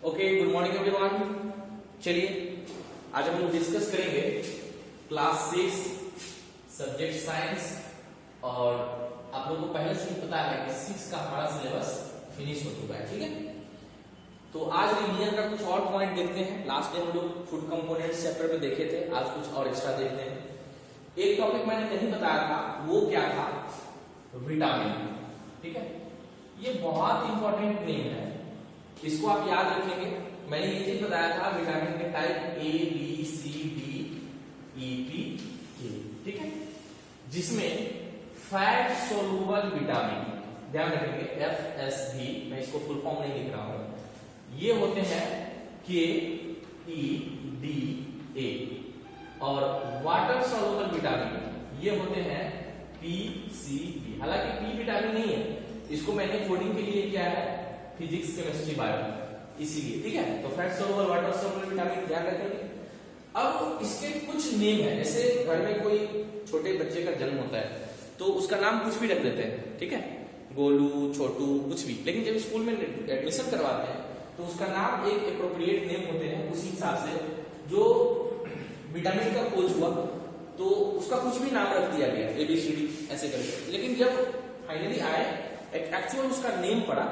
Okay, good morning everyone. चलिए आज हम लोग डिस्कस करेंगे क्लास 6 सब्जेक्ट साइंस। और आप लोगों को पहले से ही पता है कि 6 का हमारा सिलेबस फिनिश हो चुका है, ठीक है। तो आज रिवीजन का कुछ और पॉइंट देखते हैं। लास्ट टाइम हम लोग फूड कंपोनेंट्स चैप्टर में देखे थे, आज कुछ और एक्स्ट्रा देखते हैं। एक टॉपिक मैंने नहीं बताया था, वो क्या था? विटामिन, ठीक है। ये बहुत इंपॉर्टेंट नेम है, इसको आप याद रखेंगे। मैंने ये चीज बताया था विटामिन के type A B C D E P के, ठीक है, जिसमें फैट सोलुबल विटामिन, ध्यान रखेंगे FSV, मैं इसको फुल फॉर्म नहीं लिख रहा हूं, ये होते हैं के ई डी ए। और वाटर सोलुबल विटामिन ये होते हैं PCB। हालांकि पी विटामिन नहीं है, इसको मैंने कोडिंग के लिए क्या है फिजिक्स केमिस्ट्री बायो, इसीलिए, ठीक है। तो fat soluble water soluble vitamin ध्यान रखेंगे। अब इसके कुछ नेम है, जैसे घर में कोई छोटे बच्चे का जन्म होता है तो उसका नाम कुछ भी रख देते हैं, ठीक है, गोलू, छोटू, कुछ भी। लेकिन जब स्कूल में एडमिशन करवाते हैं तो उसका नाम एक एप्रोप्रिएट नेम होते हैं, उसी हिसाब से जो विटामिन का खोज हुआ तो उसका कुछ भी नाम रख दिया गया, ABCD ऐसे करके। लेकिन जब फाइनली आए एक्चुअल उसका नेम पड़ा,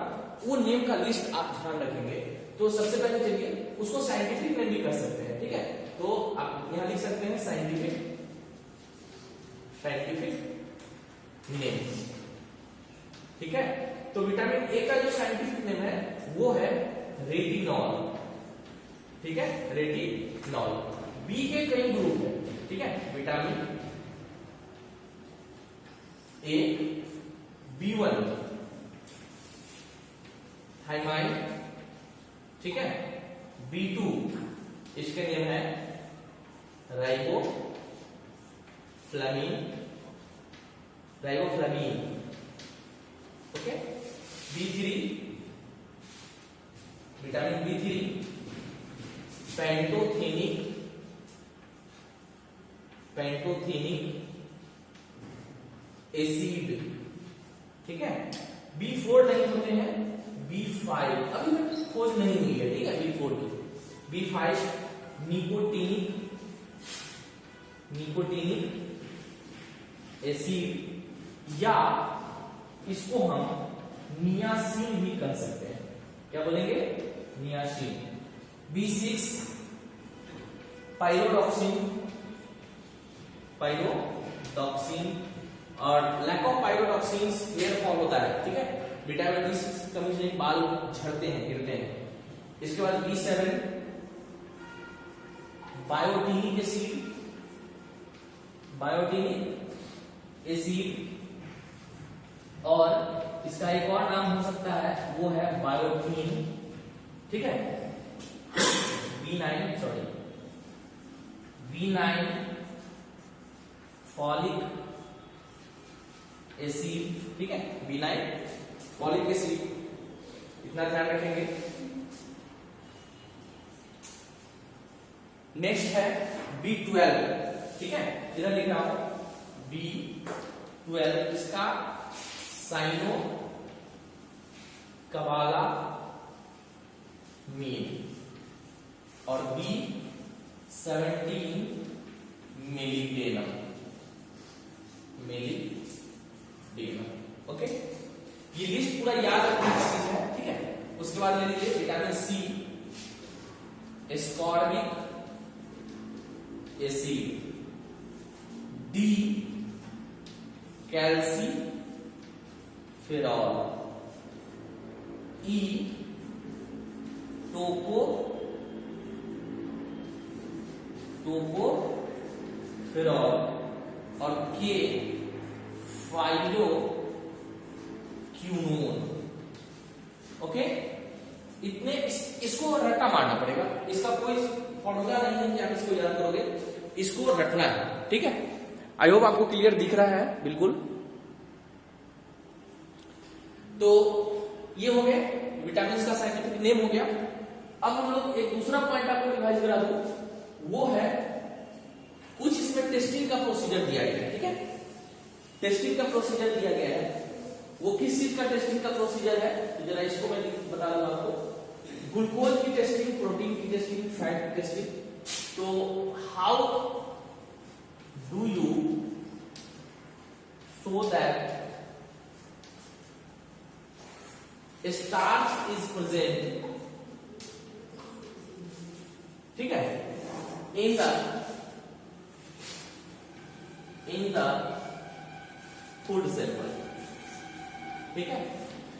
वो नेम का लिस्ट आप ध्यान रखेंगे। तो सबसे पहले चलिए उसको साइंटिफिक नेम भी कर सकते हैं, ठीक है। तो आप यहां लिख सकते हैं साइंटिफिक नेम, ठीक है। तो विटामिन ए का जो साइंटिफिक नेम है वो है रेटिनॉल, ठीक है, रेटिनॉल। बी के कई ग्रुप है, ठीक है, विटामिन ए B1 थाइमाइन, ठीक है। B2 इसके नेम है riboflavin, okay. B3 vitamin B3 pantothenic acid, ठीक है। B4 नहीं होते हैं, B5 अभी तक खोज नहीं हुई है, ठीक है, B4 की। B5 निकोटीनिक एसिड, या इसको हम नियासिन भी कर सकते हैं। क्या बोलेंगे? नियासिन। B6 पाइरोडॉक्सिन, और लैक ऑफ पाइरोडॉक्सिन हेयर फॉल होता है, ठीक है। विटामिन B6 की कमी से बाल झड़ते हैं, गिरते हैं। इसके बाद B7 बायोटिनिक एसिड, और इसका एक और नाम हो सकता है, वो है बायोटीन, ठीक है। B9 फॉलिक एसिड, ठीक है, B9 फॉलिक एसिड, इतना ध्यान रखेंगे। नेक्स्ट है B12, ठीक है, इधर लिख रहा हूं B12, इसका साइनो कबाला मीन, और B17 मिलीडेनम, ओके। ये लिस्ट पूरा याद रखने की चीज है, ठीक है। उसके बाद ले लीजिए vitamin C ascorbic acid, D calciferol, E tocopherol, और K फाइलोक्विनोन, ओके। इतने इसको रट्टा मारना पड़ेगा, इसका कोई फॉर्मूला नहीं है कि आप इसको याद करोगे, इसको रटना है, ठीक है। आई होप आपको क्लियर दिख रहा है, बिल्कुल। तो ये हो गया विटामिन का साइंटिफिक नेम हो गया। अब हम लोग एक दूसरा पॉइंट आपको रिवाइज करा दूं, वो है कुछ इसमें टेस्टिंग का प्रोसीजर दिया गया है, ठीक है। टेस्टिंग का प्रोसीजर दिया गया है, वो किस चीज का टेस्टिंग का प्रोसीजर है, तो जरा इसको मैं बता दूं आपको। ग्लूकोज की टेस्टिंग, प्रोटीन की टेस्टिंग, फैट की टेस्टिंग। तो how do you show that starch is present, ठीक है, इन द फूड सैंपल, ठीक है।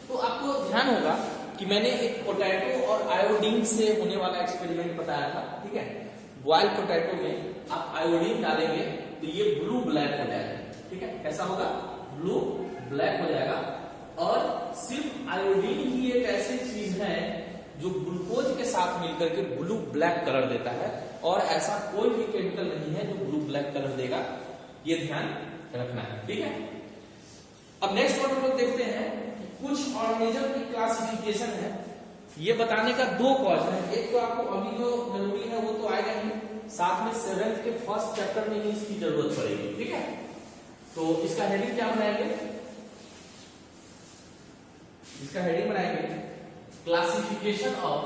तो आपको ध्यान होगा कि मैंने एक पोटैटो और आयोडीन से होने वाला एक्सपेरिमेंट बताया था, ठीक है। बॉइल्ड पोटैटो में आप आयोडीन डालेंगे तो ये ब्लू ब्लैक हो जाएगा, ठीक है। कैसा होगा? ब्लू ब्लैक हो जाएगा। और सिर्फ आयोडीन ही एक ऐसी चीज है जो ग्लूकोज के साथ मिलकर के ब्लू ब्लैक कलर देता है, और ऐसा कोई भी केमिकल नहीं है जो ब्लू ब्लैक कलर देगा, ये ध्यान रखना है, ठीक है। अब नेक्स्ट हम लोग देखते हैं कि कुछ ऑर्गेनिज्म की क्लासिफिकेशन है। ये बताने का दो कॉज है, एक तो आपको अभी जो जरूरी है वो तो आएगा ही, साथ में 7th के फर्स्ट चैप्टर में ही इसकी जरूरत पड़ेगी, ठीक है। तो इसका हेडिंग क्या बनाएंगे? इसका हेडिंग बनाएंगे classification of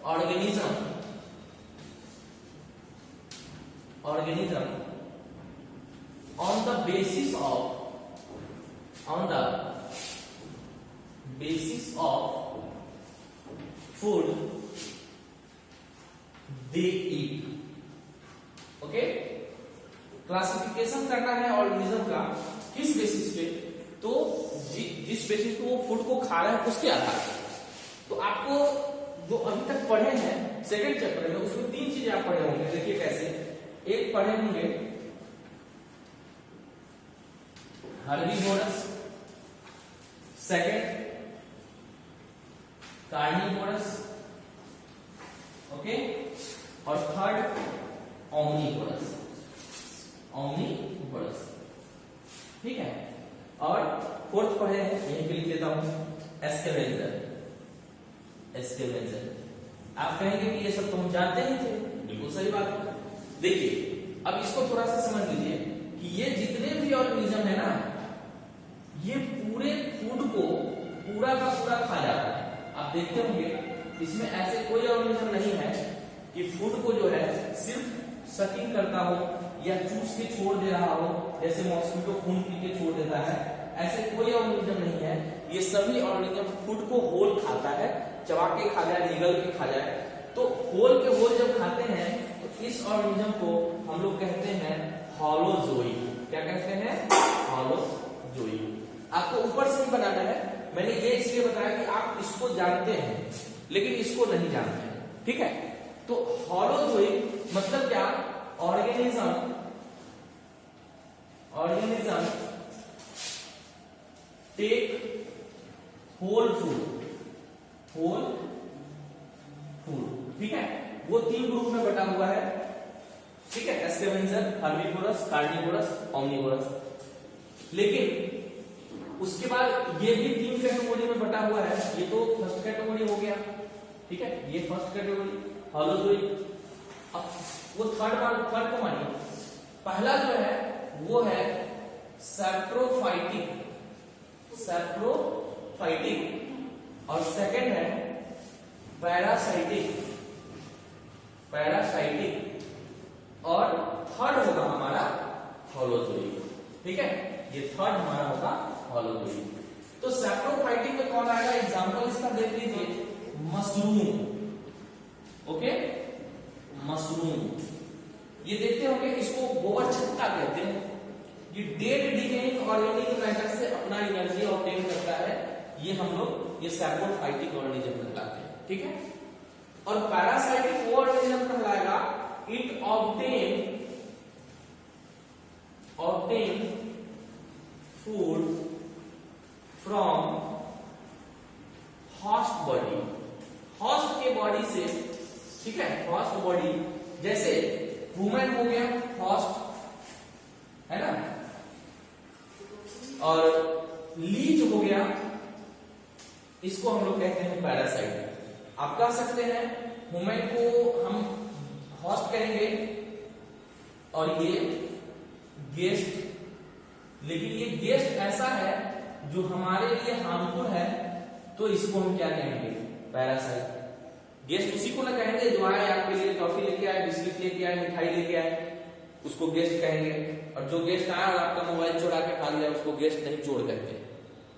organism on the basis of food they eat, okay. Classification करना है ऑर्गेनिज्म का किस बेसिस पे? तो जिस बेसिस पे वो फूड को खा रहे हैं उसके आधार पर। तो आपको जो अभी तक पढ़े हैं 2nd चैप्टर में, उसमें 3 चीजें आप पढ़े होंगे। देखिए कैसे, एक पढ़े होंगे हर्बीवोरस, सेकंड कार्निवोरस, ओके, और थर्ड ओमनीवोरस, ठीक है। और 4th पढ़े हैं, यहीं पे लिख देता हूं, एस्केवेंजर। आप कहेंगे कि ये सब तो हम जानते ही थे, बिल्कुल सही बात है। देखिए अब इसको थोड़ा सा समझ लीजिए कि ये जितने भी ऑर्गेनिज्म है ना, ये पूरे फूड को पूरा का पूरा खा जाता है। आप देखते होंगे इसमें ऐसे कोई ऑर्गेनिज्म नहीं है कि फूड को जो है सिर्फ सकिंग करता हो या चूस के छोड़ दे रहा हो, जैसे मॉस्किटो खून पी के छोड़ देता है, ऐसे कोई ऑर्गेनिज्म नहीं है। ये सभी ऑर्गेनिज्म फूड को होल खाता है, चबा के खा जाए, निगल के खा जाए। तो होल के होल जब खाते हैं तो इस ऑर्गेनिज्म को हम लोग कहते हैं होलोजोई। क्या कहते हैं? होलोजोई। आपको ऊपर से ही बनाना है, मैंने ये इसलिए बताया कि आप इसको जानते हैं लेकिन इसको नहीं जानते हैं, ठीक है। तो होलोजोई मतलब क्या? ऑर्गेनिज्म टेक होल फूड, ठीक है। वो 3 ग्रुप में बटा हुआ है, ठीक है, एस्केवेंजर, हर्बीवोरस, कार्निवोरस, ओमनीवोरस। लेकिन उसके बाद ये भी 3 कैटेगरी में बटा हुआ है। ये तो फर्स्ट कैटेगरी हो गया, ठीक है, ये फर्स्ट कैटेगरी होलोजोई। अब वो थर्ड को मानिए। पहला जो है वो है सैप्रोफाइटिक, और सेकंड है पैरासाइटिक, और थर्ड होगा हमारा होलोजोई, ठीक है। ये थर्ड हमारा होगा होलोजोई। तो सैप्रोफाइटिक में कौन आएगा? एग्जांपल इसका देख लीजिए, मशरूम, ओके, मशरूम। ये देखते होंगे, इसको गोबर छत्ता कहते हैं। ये डेड डिकेइंग ऑर्गेनिक मैटर से अपना एनर्जी ऑब्टेन करता है। ये हम लोग ये सैप्रोफाइटिक ऑर्गेनिज्म कहलाते हैं, ठीक है। और पैरासाइटिक वो ऑर्गेनिज्म कहलाएगा it obtain food from host body, host के बॉडी से, ठीक है, हॉस्ट बॉडी। जैसे वुमेन हो गया हॉस्ट, है ना, और लीच हो गया, इसको हम लोग कहते हैं पैरासाइट। आप कह सकते हैं वुमेन को हम हॉस्ट कहेंगे और ये गेस्ट। लेकिन ये गेस्ट ऐसा है जो हमारे लिए हार्मफुल है तो इसको हम क्या कहेंगे, पैरासाइट। गेस्ट उसी को ना कहेंगे जो आए आपके लिए टॉफी लेके आए, बिस्किट लेके आए, मिठाई लेके आए, उसको गेस्ट कहेंगे। और जो गेस्ट आया और आपका मोबाइल चुरा के खा लिया उसको गेस्ट नहीं चोर कहते।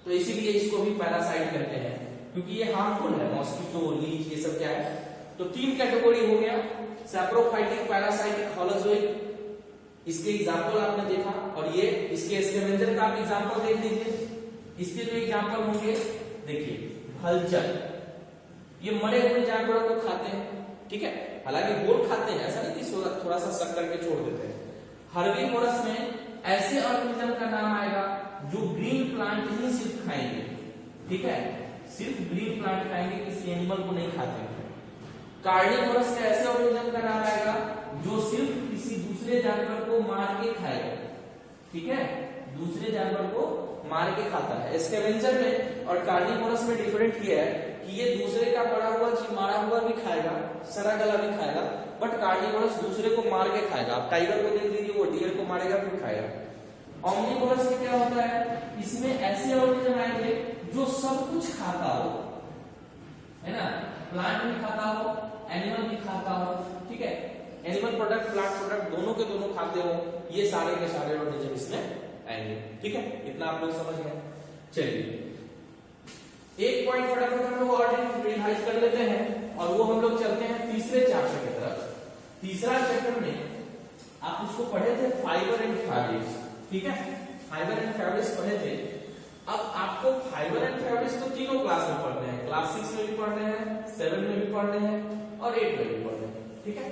तो इसीलिए इसको भी पैरासाइट कहते हैं, क्योंकि ये हार्मफुल है। मॉस्किटो, लीच, ये सब क्या है। तो 3 कैटेगरी हो गया, सैप्रोफाइटिक, पैरासाइटिक, होलोजोइक। इसके एग्जाम्पल आपने देखा, और ये इसके स्कैवेंजर का आप एग्जाम्पल देख लीजिए। इसके जो एग्जाम्पल होंगे देखिए, हलचल, ये मरे हुए जानवरों को खाते हैं, ठीक है। हालांकि गोल खाते हैं, ऐसा नहीं कि थोड़ा सा शक करके छोड़ देते हैं। हर्बीवोरस में ऐसे ऑर्गेनिज्म का नाम आएगा जो ग्रीन प्लांट ही सिर्फ खाएंगे, ठीक है, सिर्फ ग्रीन प्लांट खाएंगे, किसी एनिमल को नहीं खाते। कार्निवोरस का ऐसे ऑर्गेनिज्म का नाम आएगा जो सिर्फ किसी दूसरे जानवर को मार के खाएगा, ठीक है, दूसरे जानवर को मार के खाता है। स्कैवेंजर में और कार्निवोरस में डिफरेंट ये है कि ये दूसरे का बड़ा हुआ चीज, मारा हुआ भी खाएगा, सड़ा गला भी खाएगा, बट कार्निवोरस दूसरे को मार के खाएगा। आप टाइगर को देख लीजिए, वो डियर को मारेगा फिर खाएगा। ऑमनिवोरस में क्या होता है, इसमें ऐसे ऑर्गेनिज्म आएंगे जो सब कुछ खाता हो, है ना, प्लांट भी खाता हो, एनिमल भी खाता हो, ठीक है, एनिमल प्रोडक्ट, प्लांट प्रोडक्ट दोनों के दोनों खाते हो, ये सारे के सारे ऑर्गेनिज्म इसमें आएंगे, ठीक है। इतना आप लोग समझ गए। चलिए एक पॉइंट फटाफट हम लोग और रिवाइज कर लेते हैं, और वो हम लोग चलते हैं तीसरे चैप्टर की तरफ। तीसरा चैप्टर में आप उसको पढ़े थे, फाइबर एंड फैब्रिक्स, ठीक है, फाइबर एंड फैब्रिक्स पढ़े थे। अब आपको फाइबर एंड फैब्रिक्स तो तीनों क्लास में पढ़ने हैं, क्लास 6 में भी पढ़ने हैं, 7 में भी पढ़ने हैं और 8 में भी पढ़ने हैं, ठीक है।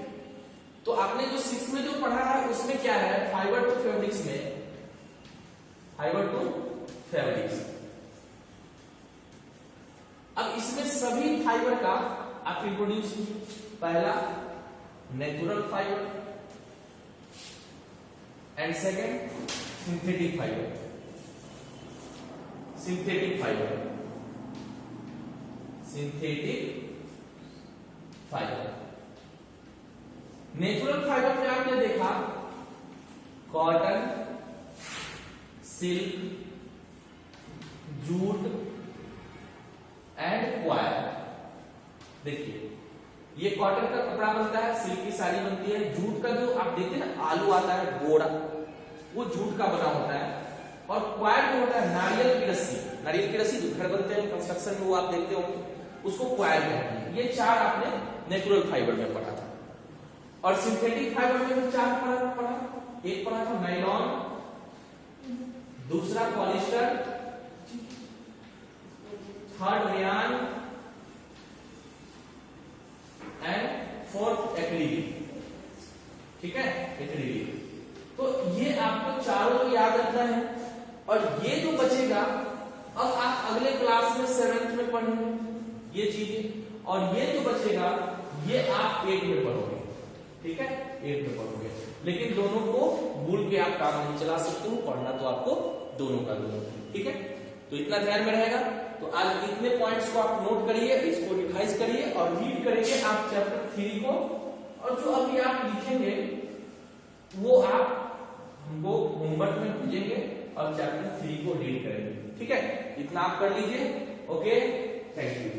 तो आपने जो 6 में जो पढ़ा है उसमें क्या है, फाइबर टू फैब्रिक्स में, फाइबर टू फैब्रिक्स। अब इसमें सभी फाइबर का आप इंट्रोड्यूस कीजिए। पहला natural fibre and second synthetic fibre. Synthetic fibre, synthetic fibre. Natural fibre में आपने देखा cotton, silk, jute and coir. देखिए ये कॉटन का कपड़ा बनता है, सिल्क की साड़ी बनती है, जूट का जो आप देखते हैं ना आलू आता है गोड़ा, वो जूट का बना होता है, और क्वायर जो होता है नारियल की रस्सी, नारियल की रस्सी जो घर बनते हैं कंस्ट्रक्शन में वो आप देखते हो, उसको क्वायर कहते हैं। ये 4 आपने नेचुरल फाइबर में पढ़ा था। और सिंथेटिक फाइबर में भी 4 पढ़ा, एक पढ़ा था नायलॉन, दूसरा polyester, third rayon and fourth acrylic, ठीक है, एक्रिलिक। तो ये आपको चारों याद रखना है, और ये जो बचेगा अब आप अगले क्लास में 7th में पढ़ेंगे ये चीजें, और ये जो बचेगा ये आप 8 में पढ़ोगे, ठीक है, 8 में पढ़ोगे। लेकिन दोनों को भूल के आप काम नहीं चला सकते हो, पढ़ना तो आपको दोनों का दोनों, ठीक है। तो इतना ध्यान में रहेगा। तो आज इतने पॉइंट्स को आप नोट करिए, इसको रिवाइज करिए और रीड करेंगे आप चैप्टर 3 को, और जो अभी आप लिखेंगे वो आप हमको होमवर्क में भेजेंगे और चैप्टर 3 को रीड करेंगे, ठीक है। इतना आप कर लीजिए, ओके, थैंक यू।